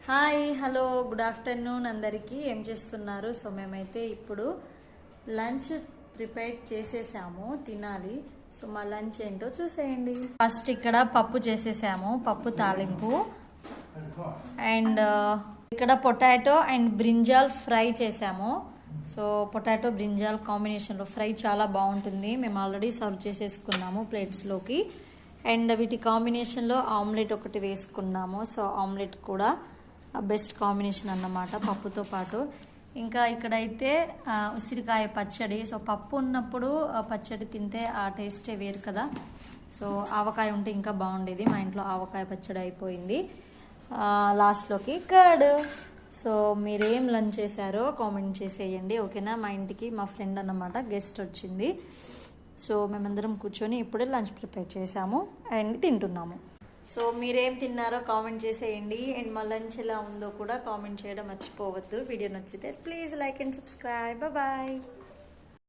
Hi hello good afternoon అందరికీ. ఏం చేస్తున్నారు? సో మేమైతే ఇప్పుడు లంచ్ ప్రిపేర్ చేసేసాము, తినాలి. సో మా లంచ్ ఏంటో చూసేయండి. ఫస్ట్ ఇక్కడ పప్పు చేసేసాము, పప్పు తాలింపు. అండ్ ఇక్కడ పొటాటో అండ్ బ్రింజాల్ ఫ్రై చేసాము. సో పొటాటో బ్రింజాల్ కాంబినేషన్లో ఫ్రై చాలా బాగుంటుంది. మేము ఆల్రెడీ సర్వ్ చేసేసుకున్నాము ప్లేట్స్లోకి. అండ్ వీటి కాంబినేషన్లో ఆమ్లెట్ ఒకటి వేసుకున్నాము. సో ఆమ్లెట్ కూడా బెస్ట్ కాంబినేషన్ అన్నమాట పప్పుతో పాటు. ఇంకా ఇక్కడైతే ఉసిరికాయ పచ్చడి. సో పప్పు ఉన్నప్పుడు పచ్చడి తింటే ఆ టేస్టే వేరు కదా. సో ఆవకాయ ఉంటే ఇంకా బాగుండేది. మా ఇంట్లో ఆవకాయ పచ్చడి అయిపోయింది. లాస్ట్లోకి కర్డ్. సో మీరేం లంచ్ చేశారో కామెంట్ చేసేయండి, ఓకేనా. మా ఇంటికి మా ఫ్రెండ్ అన్నమాట గెస్ట్ వచ్చింది. సో మేమందరం కూర్చొని ఇప్పుడే లంచ్ ప్రిపేర్ చేసాము అండ్ తింటున్నాము. సో మీరేం తిన్నారో కామెంట్ చేసేయండి. అండ్ మా లంచ్ ఎలా ఉందో కూడా కామెంట్ చేయడం మర్చిపోవద్దు. వీడియో నచ్చితే please like and subscribe. Bye.